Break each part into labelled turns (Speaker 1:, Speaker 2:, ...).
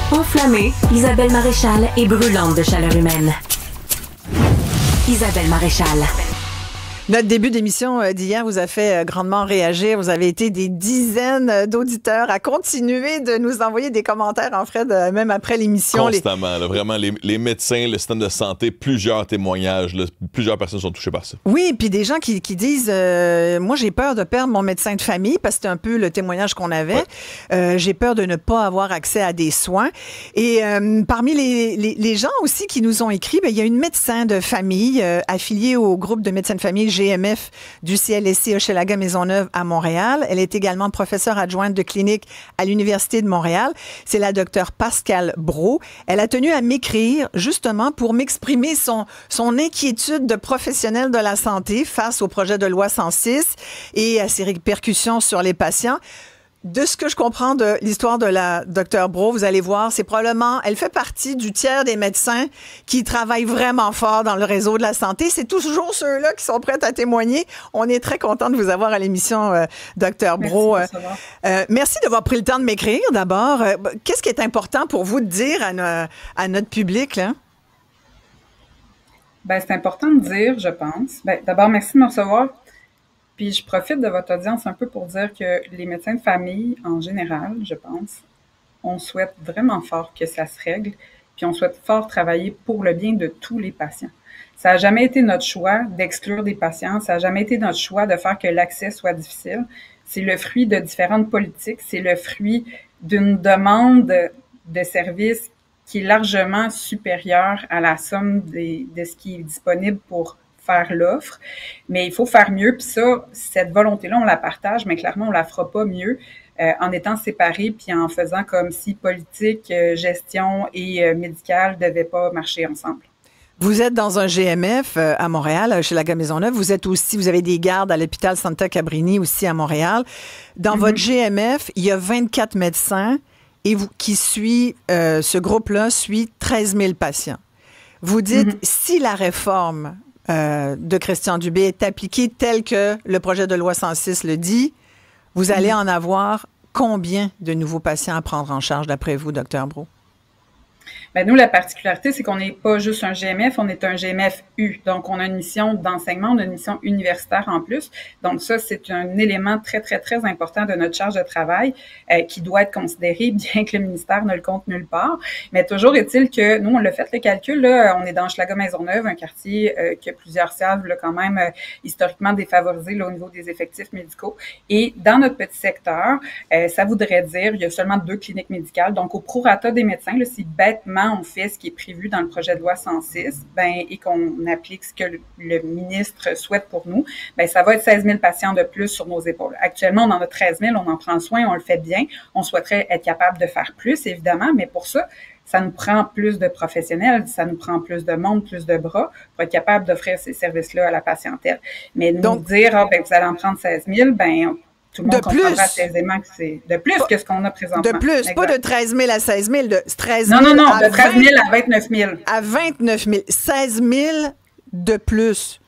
Speaker 1: Enflammée, Isabelle Maréchal est brûlante de chaleur humaine. Isabelle Maréchal.
Speaker 2: Notre début d'émission d'hier vous a fait grandement réagir. Vous avez été des dizaines d'auditeurs à continuer de nous envoyer des commentaires, en fait, même après l'émission.
Speaker 3: Constamment. Là, vraiment, les médecins, le système de santé, plusieurs témoignages, là, plusieurs personnes sont touchées par ça.
Speaker 2: Oui, puis des gens qui disent moi, j'ai peur de perdre mon médecin de famille, parce que c'était un peu le témoignage qu'on avait. Ouais. J'ai peur de ne pas avoir accès à des soins. Et parmi les gens aussi qui nous ont écrit, il y a une médecin de famille affiliée au groupe de médecins de famille GMF du CLSC Hochelaga Maisonneuve à Montréal. Elle est également professeure adjointe de clinique à l'Université de Montréal. C'est la docteure Pascale Brault. Elle a tenu à m'écrire justement pour m'exprimer son inquiétude de professionnelle de la santé face au projet de loi 106 et à ses répercussions sur les patients. De ce que je comprends de l'histoire de la docteure Brault, vous allez voir, c'est probablement, elle fait partie du tiers des médecins qui travaillent vraiment fort dans le réseau de la santé. C'est toujours ceux-là qui sont prêts à témoigner. On est très content de vous avoir à l'émission, docteur Brault. Merci d'avoir pris le temps de m'écrire d'abord. Qu'est-ce qui est important pour vous de dire à notre public, là?
Speaker 4: Ben, c'est important de dire, je pense. Ben, d'abord, merci de me recevoir. Puis je profite de votre audience un peu pour dire que les médecins de famille, en général, je pense, on souhaite vraiment fort que ça se règle, puis on souhaite fort travailler pour le bien de tous les patients. Ça n'a jamais été notre choix d'exclure des patients, ça n'a jamais été notre choix de faire que l'accès soit difficile. C'est le fruit de différentes politiques, c'est le fruit d'une demande de services qui est largement supérieure à la somme de ce qui est disponible pour faire l'offre, mais il faut faire mieux, puis ça, cette volonté-là, on la partage, mais clairement, on la fera pas mieux en étant séparés, puis en faisant comme si politique, gestion et médicale devaient pas marcher ensemble.
Speaker 2: Vous êtes dans un GMF à Montréal, chez la Maisonneuve. Vous avez des gardes à l'hôpital Santa Cabrini aussi à Montréal. Dans votre GMF, il y a 24 médecins et ce groupe-là suit 13 000 patients. Vous dites, si la réforme de Christian Dubé est appliqué tel que le projet de loi 106 le dit, vous allez en avoir combien de nouveaux patients à prendre en charge d'après vous, Dr. Brault?
Speaker 4: Ben nous, la particularité, c'est qu'on n'est pas juste un GMF, on est un GMF-U. Donc, on a une mission d'enseignement, on a une mission universitaire en plus. Donc, ça, c'est un élément très, très, très important de notre charge de travail qui doit être considéré, bien que le ministère ne le compte nulle part. Mais toujours est-il que nous, on l'a fait le calcul, là, on est dans Hochelaga Maisonneuve, un quartier que plusieurs savent là, quand même historiquement défavorisé là, au niveau des effectifs médicaux. Et dans notre petit secteur, ça voudrait dire il y a seulement 2 cliniques médicales. Donc, au prorata des médecins, là, si bêtement on fait ce qui est prévu dans le projet de loi 106, et qu'on applique ce que le ministre souhaite pour nous, ça va être 16 000 patients de plus sur nos épaules. Actuellement, on en a 13 000, on en prend soin, on le fait bien. On souhaiterait être capable de faire plus, évidemment, mais pour ça, ça nous prend plus de professionnels, ça nous prend plus de monde, plus de bras pour être capable d'offrir ces services-là à la patientèle. Mais nous dire, vous allez en prendre 16 000, tout le monde comprendra aisément que c'est de plus que ce qu'on a présentement.
Speaker 2: De plus, exact. Pas de 13 000 à 16 000, de 13
Speaker 4: 000 non, de 13 000 à 29 000.
Speaker 2: À 29 000. 16 000 de plus.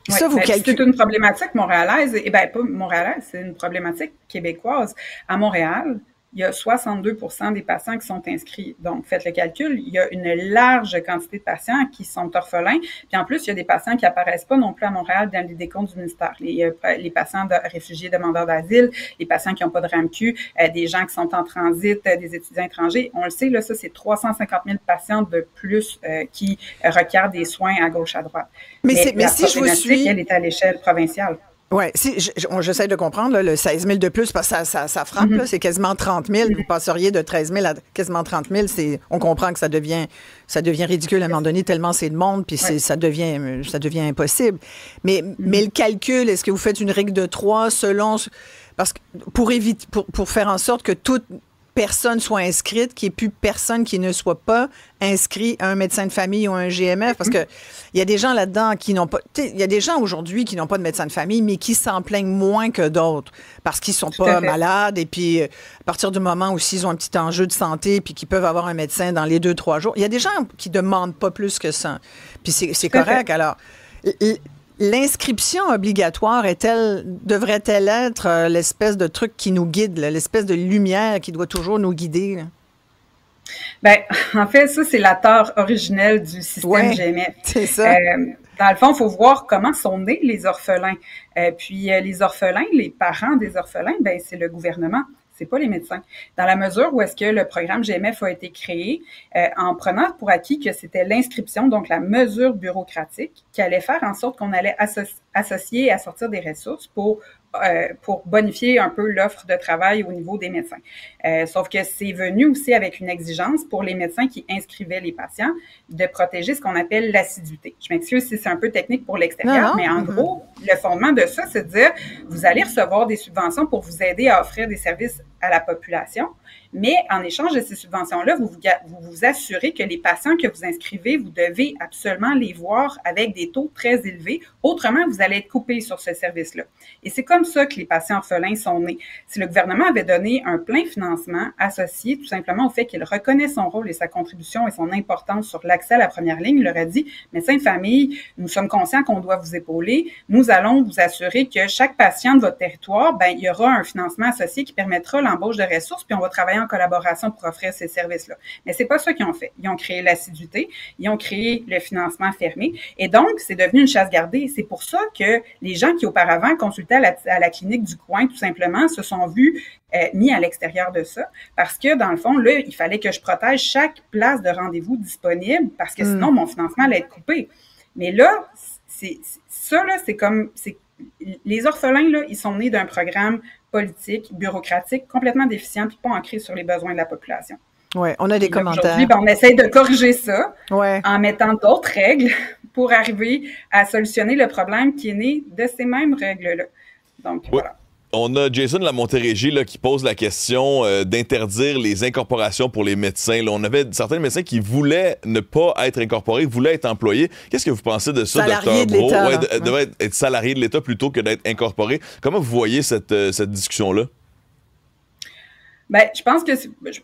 Speaker 4: Oui, ça, vous calculez. C'est une problématique montréalaise, pas montréalaise, c'est une problématique québécoise. À Montréal, il y a 62% des patients qui sont inscrits. Donc, faites le calcul, il y a une large quantité de patients qui sont orphelins. Puis en plus, il y a des patients qui apparaissent pas non plus à Montréal dans les décomptes du ministère. Les patients de réfugiés demandeurs d'asile, les patients qui n'ont pas de RAMQ, des gens qui sont en transit, des étudiants étrangers. On le sait, là, ça, c'est 350 000 patients de plus qui requièrent des soins à gauche, à droite. Mais si je vous suis, elle est à l'échelle provinciale.
Speaker 2: Oui, j'essaie de comprendre, là, le 16 000 de plus, parce que ça frappe, là, c'est quasiment 30 000. Vous passeriez de 13 000 à quasiment 30 000. On comprend que ça devient ridicule à un moment donné, tellement c'est de monde, puis ça devient impossible. Mais le calcul, est-ce que vous faites une règle de 3 selon... Parce que pour faire en sorte que toute personne soit inscrite, qu'il n'y ait plus personne qui ne soit pas inscrit à un médecin de famille ou à un GMF, parce que il y a des gens là-dedans qui n'ont pas... Il y a des gens aujourd'hui qui n'ont pas de médecin de famille, mais qui s'en plaignent moins que d'autres, parce qu'ils sont pas malades, et puis à partir du moment où s'ils ont un petit enjeu de santé, puis qu'ils peuvent avoir un médecin dans les 2-3 jours, il y a des gens qui demandent pas plus que ça. Puis c'est correct. Alors, l'inscription obligatoire devrait-elle être l'espèce de truc qui nous guide, l'espèce de lumière qui doit toujours nous guider?
Speaker 4: Ben, en fait, ça, c'est la tare originelle du système GMF.
Speaker 2: C'est ça.
Speaker 4: Dans le fond, il faut voir comment sont nés les orphelins. Puis les orphelins, les parents des orphelins, ben c'est le gouvernement. C'est pas les médecins. Dans la mesure où est-ce que le programme GMF a été créé en prenant pour acquis que c'était l'inscription, donc la mesure bureaucratique, qui allait faire en sorte qu'on allait associer et assortir des ressources pour bonifier un peu l'offre de travail au niveau des médecins. Sauf que c'est venu aussi avec une exigence pour les médecins qui inscrivaient les patients de protéger ce qu'on appelle l'assiduité. Je m'excuse si c'est un peu technique pour l'extérieur, mais en gros, le fondement de ça, c'est de dire, vous allez recevoir des subventions pour vous aider à offrir des services à la population, mais en échange de ces subventions-là, vous vous assurez que les patients que vous inscrivez, vous devez absolument les voir avec des taux très élevés. Autrement, vous allez être coupé sur ce service-là. Et c'est comme ça que les patients orphelins sont nés. Si le gouvernement avait donné un plein financement associé tout simplement au fait qu'il reconnaît son rôle et sa contribution et son importance sur l'accès à la première ligne, il aurait dit, médecins de famille, nous sommes conscients qu'on doit vous épauler. Nous allons vous assurer que chaque patient de votre territoire, ben, il y aura un financement associé qui permettra l'embauche de ressources, puis on va travailler en collaboration pour offrir ces services-là. Mais c'est pas ça qu'ils ont fait. Ils ont créé l'assiduité, ils ont créé le financement fermé, et donc c'est devenu une chasse gardée. C'est pour ça que les gens qui auparavant consultaient à la clinique du coin, tout simplement, se sont vus mis à l'extérieur de ça, parce que dans le fond, là, il fallait que je protège chaque place de rendez-vous disponible, parce que sinon mon financement allait être coupé. Mais là, les orphelins, là, ils sont nés d'un programme politique, bureaucratique, complètement déficient, puis pas ancré sur les besoins de la population.
Speaker 2: Oui, on a des commentaires.
Speaker 4: Aujourd'hui, ben, on essaie de corriger ça en mettant d'autres règles pour arriver à solutionner le problème qui est né de ces mêmes règles-là. Donc, voilà.
Speaker 3: On a Jason de la Montérégie là, qui pose la question d'interdire les incorporations pour les médecins. Là, on avait certains médecins qui voulaient ne pas être incorporés, voulaient être employés. Qu'est-ce que vous pensez de ça,
Speaker 2: Dr.
Speaker 3: Brault? Devait être salarié de l'État plutôt que d'être incorporé. Comment vous voyez cette discussion-là?
Speaker 4: Ben,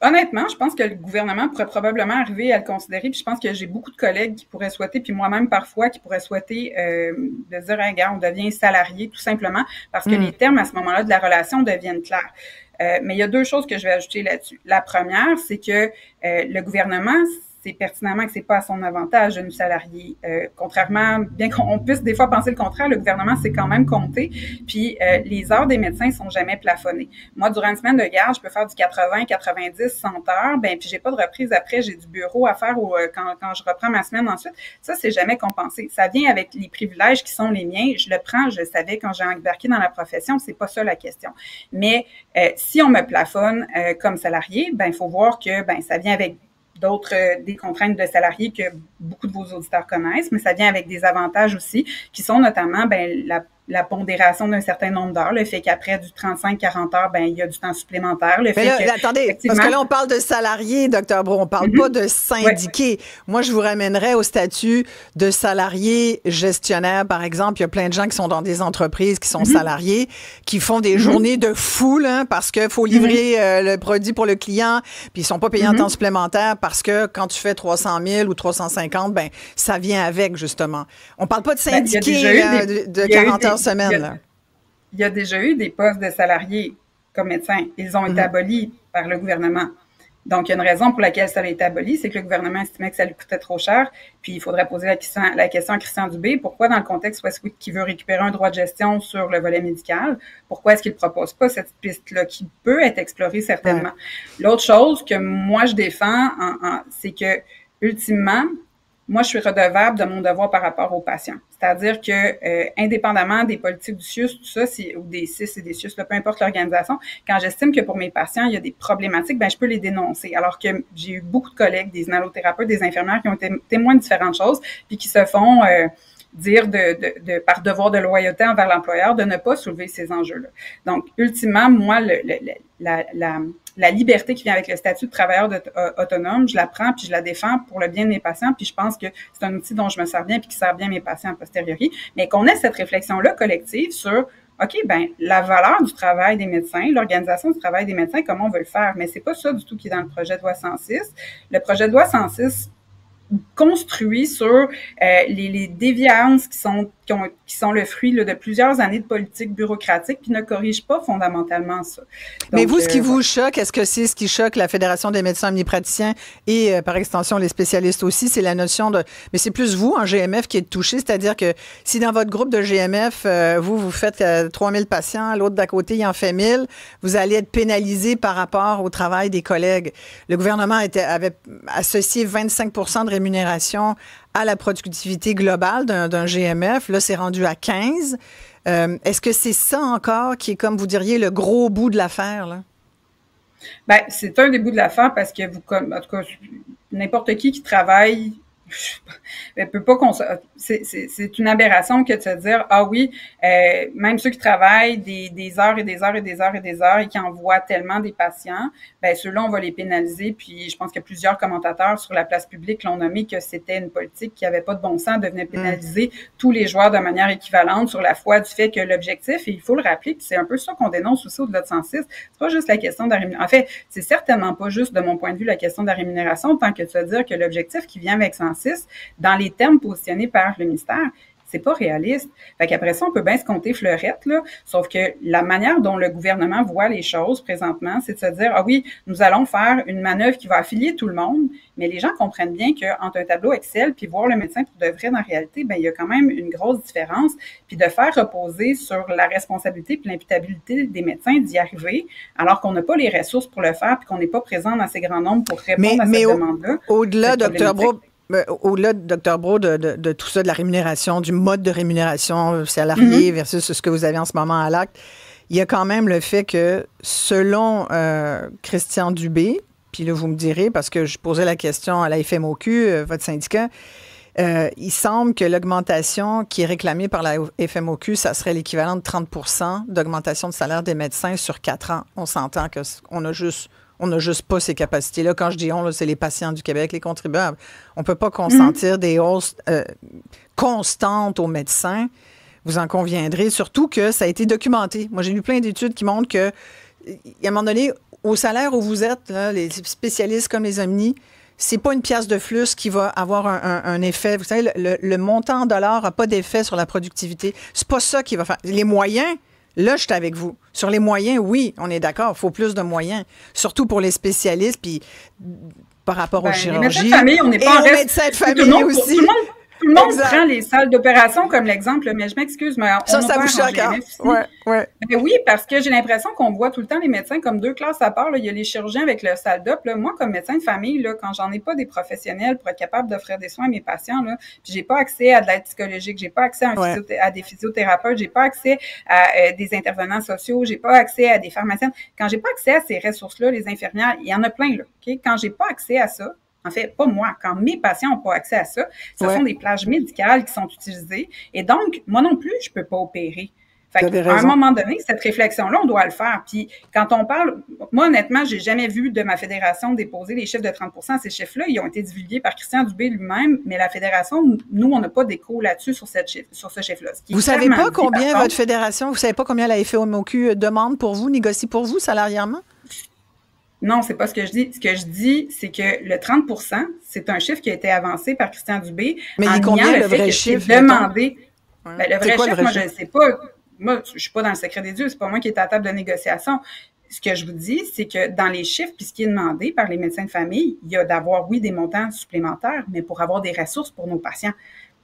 Speaker 4: honnêtement, je pense que le gouvernement pourrait probablement arriver à le considérer, puis je pense que j'ai beaucoup de collègues qui pourraient souhaiter, puis moi-même parfois, qui pourraient souhaiter de dire, regarde, on devient salarié tout simplement, parce que les termes à ce moment-là de la relation deviennent clairs. Mais il y a deux choses que je vais ajouter là-dessus. La première, c'est que le gouvernement, c'est pertinemment que c'est pas à son avantage de nous salarier. Contrairement, bien qu'on puisse des fois penser le contraire, le gouvernement s'est quand même compté. Puis les heures des médecins sont jamais plafonnées. Moi, durant une semaine de garde, je peux faire du 80, 90, 100 heures. Ben puis j'ai pas de reprise après, j'ai du bureau à faire quand je reprends ma semaine ensuite. Ça, c'est jamais compensé. Ça vient avec les privilèges qui sont les miens. Je le prends, je le savais quand j'ai embarqué dans la profession. C'est pas ça la question. Mais si on me plafonne comme salarié, ben il faut voir que ça vient avec des contraintes de salariés que beaucoup de vos auditeurs connaissent, mais ça vient avec des avantages aussi, qui sont notamment la pondération d'un certain nombre d'heures, le fait qu'après du 35-40 heures, il y a du temps supplémentaire.
Speaker 2: Attendez, parce que là, on parle de salariés, Dr. Brault, on parle pas de syndiqués. Ouais. Moi, je vous ramènerais au statut de salarié gestionnaire, par exemple. Il y a plein de gens qui sont dans des entreprises, qui sont salariés, qui font des journées de fou, là, parce qu'il faut livrer le produit pour le client, puis ils sont pas payés en temps supplémentaire, parce que quand tu fais 300 000 ou 350, ça vient avec, justement. On parle pas de syndiqués de 40 heures semaine, là.
Speaker 4: Il y a déjà eu des postes de salariés comme médecins. Ils ont été abolis par le gouvernement. Donc, il y a une raison pour laquelle ça a été aboli, c'est que le gouvernement estimait que ça lui coûtait trop cher. Puis, il faudrait poser la question à Christian Dubé. Pourquoi, dans le contexte Westwood qui veut récupérer un droit de gestion sur le volet médical, pourquoi est-ce qu'il ne propose pas cette piste-là qui peut être explorée certainement? L'autre chose que moi, je défends, c'est que, ultimement, moi, je suis redevable de mon devoir par rapport aux patients. C'est-à-dire que, indépendamment des politiques du CIUS, tout ça, ou des CIS et des CIUS, là, peu importe l'organisation, quand j'estime que pour mes patients, il y a des problématiques, je peux les dénoncer. Alors que j'ai eu beaucoup de collègues, des inhalothérapeutes, des infirmières qui ont été témoins de différentes choses, puis qui se font dire par devoir de loyauté envers l'employeur de ne pas soulever ces enjeux-là. Donc, ultimement, moi, la liberté qui vient avec le statut de travailleur autonome, je la prends puis je la défends pour le bien de mes patients, puis je pense que c'est un outil dont je me sers bien puis qui sert bien mes patients a posteriori, mais qu'on ait cette réflexion-là collective sur OK, la valeur du travail des médecins, l'organisation du travail des médecins, comment on veut le faire, mais c'est pas ça du tout qui est dans le projet de loi 106. Le projet de loi 106 construit sur les déviances qui sont qui sont le fruit là, de plusieurs années de politique bureaucratique, puis ne corrigent pas fondamentalement ça. Donc,
Speaker 2: mais vous, ce qui vous choque, est-ce que c'est ce qui choque la Fédération des médecins omnipraticiens et par extension les spécialistes aussi, c'est la notion de... Mais c'est plus vous, en GMF, qui êtes touché, c'est-à-dire que si dans votre groupe de GMF, vous faites 3000 patients, l'autre d'à côté, il en fait 1000, vous allez être pénalisé par rapport au travail des collègues. Le gouvernement avait associé 25 de rémunération à la productivité globale d'un GMF. Là, c'est rendu à 15. Est-ce que c'est ça encore qui est, comme vous diriez, le gros bout de l'affaire, là?
Speaker 4: Ben, c'est un des bouts de l'affaire parce que en tout cas, n'importe qui travaille, peut pas c'est une aberration que de se dire ah oui, même ceux qui travaillent des heures et des heures et des heures et des heures et qui envoient tellement des patients, ben ceux-là on va les pénaliser. Puis je pense que plusieurs commentateurs sur la place publique l'ont nommé que c'était une politique qui avait pas de bon sens, de venir pénaliser tous les joueurs de manière équivalente sur la foi du fait que l'objectif, et il faut le rappeler, puis c'est un peu ça qu'on dénonce aussi au-delà de 106, c'est pas juste la question de la rémunération. En fait, c'est certainement pas juste de mon point de vue la question de la rémunération, tant que de se dire que l'objectif qui vient avec 106 dans les termes positionnés par le ministère, c'est pas réaliste. Fait qu'après ça, on peut bien se compter fleurette, là. Sauf que la manière dont le gouvernement voit les choses présentement, c'est de se dire, ah oui, nous allons faire une manœuvre qui va affilier tout le monde, mais les gens comprennent bien qu'entre un tableau Excel puis voir le médecin pour de vrai, dans la réalité, ben il y a quand même une grosse différence. Puis de faire reposer sur la responsabilité puis l'imputabilité des médecins d'y arriver, alors qu'on n'a pas les ressources pour le faire puis qu'on n'est pas présent dans ces grands nombres pour répondre à cette demande-là.
Speaker 2: Au-delà, Dr. Brault, au-delà, Dr. Brault, de tout ça, de la rémunération, du mode de rémunération salarié versus ce que vous avez en ce moment à l'acte, il y a quand même le fait que, selon Christian Dubé, puis là, vous me direz, parce que je posais la question à la FMOQ, votre syndicat, il semble que l'augmentation qui est réclamée par la FMOQ, ça serait l'équivalent de 30 d'augmentation de salaire des médecins sur 4 ans. On s'entend qu'on n'a juste pas ces capacités-là. Quand je dis on, là, c'est les patients du Québec, les contribuables. On ne peut pas consentir des hausses constantes aux médecins. Vous en conviendrez, surtout que ça a été documenté. Moi, j'ai lu plein d'études qui montrent que, à un moment donné, au salaire où vous êtes, là, les spécialistes comme les omnis, c'est pas une pièce de flux qui va avoir un effet. Vous savez, le montant en dollars n'a pas d'effet sur la productivité. C'est pas ça qui va faire. Les moyens, là, je suis avec vous. Sur les moyens, oui, on est d'accord, il faut plus de moyens. Surtout pour les spécialistes, puis par rapport aux chirurgies.
Speaker 4: Les médecins de famille, on n'est pas en reste.
Speaker 2: Médecins de famille aussi.
Speaker 4: Tout le monde prend les salles d'opération comme l'exemple, mais je m'excuse, mais
Speaker 2: ça vous choque. Ouais.
Speaker 4: Mais oui, parce que j'ai l'impression qu'on voit tout le temps les médecins comme deux classes à part. Là. Il y a les chirurgiens avec le salle d'op. Moi, comme médecin de famille, là, quand j'en ai pas des professionnels pour être capable d'offrir des soins à mes patients, là, puis j'ai pas accès à de l'aide psychologique, j'ai pas accès à des physiothérapeutes, j'ai pas accès à des intervenants sociaux, j'ai pas accès à des pharmaciennes. Quand j'ai pas accès à ces ressources-là, les infirmières, il y en a plein là. Okay? Quand j'ai pas accès à ça, en fait, pas moi. Quand mes patients n'ont pas accès à ça, ce sont des plages médicales qui sont utilisées. Et donc, moi non plus, je peux pas opérer. Fait qu'à un moment donné, cette réflexion-là, on doit le faire. Puis, quand on parle, moi, honnêtement, j'ai jamais vu de ma fédération déposer les chiffres de 30 %. Ces chiffres-là, ils ont été divulgués par Christian Dubé lui-même, mais la fédération, nous, on n'a pas d'écho là-dessus sur ce chiffre-là.
Speaker 2: Vous savez pas combien votre fédération, vous savez pas combien la FMOQ demande pour vous, négocie pour vous, salarialement?
Speaker 4: Non, c'est pas ce que je dis. Ce que je dis, c'est que le 30 %, c'est un chiffre qui a été avancé par Christian Dubé.
Speaker 2: Mais il est combien le vrai chiffre?
Speaker 4: Demandé. Ben, le vrai chiffre, moi, je ne sais pas. Moi, je suis pas dans le secret des dieux. C'est pas moi qui est à la table de négociation. Ce que je vous dis, c'est que dans les chiffres, puis ce qui est demandé par les médecins de famille, il y a d'avoir, oui, des montants supplémentaires, mais pour avoir des ressources pour nos patients.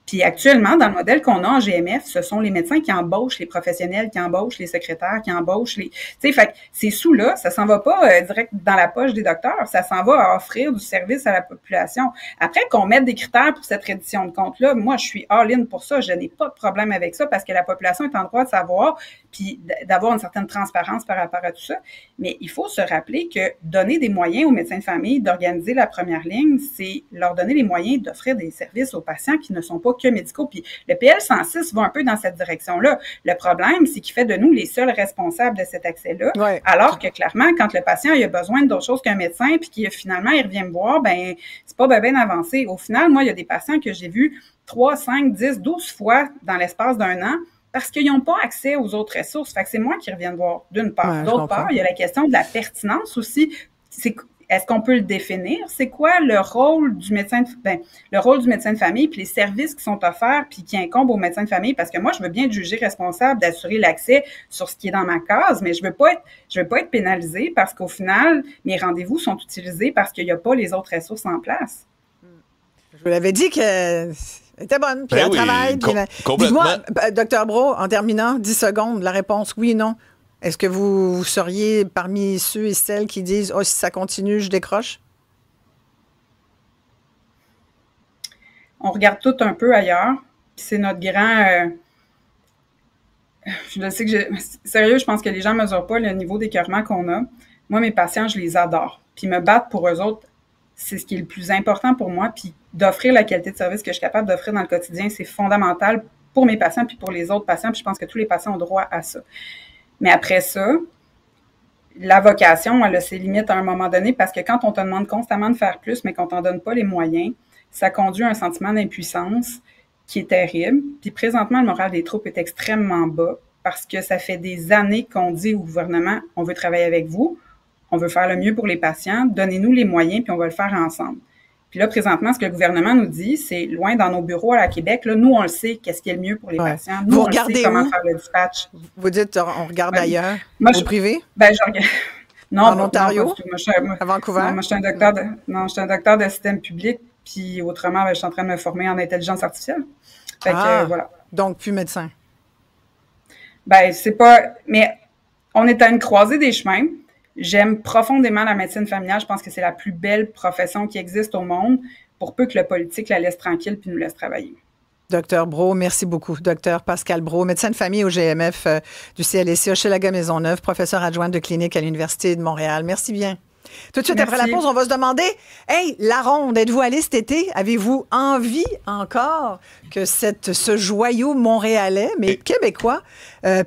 Speaker 4: Puis actuellement, dans le modèle qu'on a en GMF, ce sont les médecins qui embauchent les professionnels, qui embauchent les secrétaires, qui embauchent les... Tu sais, fait que ces sous-là, ça s'en va pas direct dans la poche des docteurs, ça s'en va à offrir du service à la population. Après qu'on mette des critères pour cette reddition de compte-là, moi, je suis all-in pour ça, je n'ai pas de problème avec ça parce que la population est en droit de savoir puis d'avoir une certaine transparence par rapport à tout ça. Mais il faut se rappeler que donner des moyens aux médecins de famille d'organiser la première ligne, c'est leur donner les moyens d'offrir des services aux patients qui ne sont pas que médicaux. Puis le PL 106 va un peu dans cette direction-là. Le problème, c'est qu'il fait de nous les seuls responsables de cet accès-là, alors que clairement, quand le patient il a besoin d'autre chose qu'un médecin, puis qu'il finalement il revient me voir, ben c'est pas bien avancé. Au final, moi, il y a des patients que j'ai vus 3, 5, 10, 12 fois dans l'espace d'un an, parce qu'ils n'ont pas accès aux autres ressources. Fait que c'est moi qui reviens de voir, d'une part. D'autre part, il y a la question de la pertinence aussi. est-ce qu'on peut le définir? C'est quoi le rôle du médecin le rôle du médecin de famille, puis les services qui sont offerts, puis qui incombent au médecin de famille? Parce que moi, je veux bien être jugé responsable d'assurer l'accès sur ce qui est dans ma case, mais je veux pas être pénalisée parce qu'au final, mes rendez-vous sont utilisés parce qu'il n'y a pas les autres ressources en place.
Speaker 2: Je vous l'avais dit que était bonne, puis elle travaille.
Speaker 3: Complètement.
Speaker 2: Dites-moi, Dr. Brault, en terminant, 10 secondes, la réponse oui, non. Est-ce que vous seriez parmi ceux et celles qui disent « Oh, si ça continue, je décroche » ?
Speaker 4: On regarde tout un peu ailleurs. C'est notre grand... je sais que sérieux, je pense que les gens ne mesurent pas le niveau d'écœurement qu'on a. Moi, mes patients, je les adore. Puis me battre pour eux autres, c'est ce qui est le plus important pour moi. Puis d'offrir la qualité de service que je suis capable d'offrir dans le quotidien, c'est fondamental pour mes patients puis pour les autres patients. Puis je pense que tous les patients ont droit à ça. Mais après ça, la vocation, elle a ses limites à un moment donné parce que quand on te demande constamment de faire plus, mais qu'on t'en donne pas les moyens, ça conduit à un sentiment d'impuissance qui est terrible. Puis présentement, le moral des troupes est extrêmement bas parce que ça fait des années qu'on dit au gouvernement, on veut travailler avec vous, on veut faire le mieux pour les patients, donnez-nous les moyens, puis on va le faire ensemble. Puis là, présentement, ce que le gouvernement nous dit, c'est loin dans nos bureaux à la Québec, là, nous, on le sait, qu'est-ce qui est le mieux pour les patients. Nous,
Speaker 2: vous
Speaker 4: on
Speaker 2: regardez
Speaker 4: sait comment
Speaker 2: où?
Speaker 4: faire le dispatch.
Speaker 2: Vous dites, on regarde ailleurs, au privé?
Speaker 4: Ben, je regarde. Non,
Speaker 2: en Ontario?
Speaker 4: Moi,
Speaker 2: à Vancouver?
Speaker 4: Non, moi, je suis un docteur de système public, puis autrement, ben, je suis en train de me former en intelligence artificielle. Fait que, voilà.
Speaker 2: Donc, plus médecin.
Speaker 4: Ben, c'est pas... Mais on est à une croisée des chemins. J'aime profondément la médecine familiale. Je pense que c'est la plus belle profession qui existe au monde, pour peu que le politique la laisse tranquille puis nous laisse travailler.
Speaker 2: Docteur Brault, merci beaucoup. Docteur Pascal Brault, médecin de famille au GMF du CLSC Hochelaga-Maisonneuve, professeur adjoint de clinique à l'Université de Montréal. Merci bien. Tout de suite après la pause, on va se demander, hey, la ronde, êtes-vous allé cet été? Avez-vous envie encore que ce joyau montréalais, mais québécois,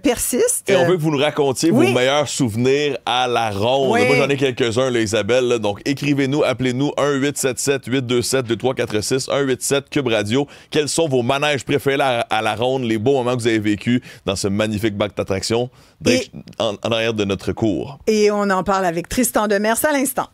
Speaker 2: persiste?
Speaker 3: Et on veut que vous nous racontiez vos meilleurs souvenirs à la ronde.
Speaker 2: Oui.
Speaker 3: Moi, j'en ai quelques-uns, là, Isabelle. Là. Donc, écrivez-nous, appelez-nous 1-877-827-2346, 187 Cube Radio. Quels sont vos manèges préférés à la ronde, les beaux moments que vous avez vécus dans ce magnifique bac d'attractions en arrière de notre cours?
Speaker 2: Et on en parle avec Tristan Demers à l'instant.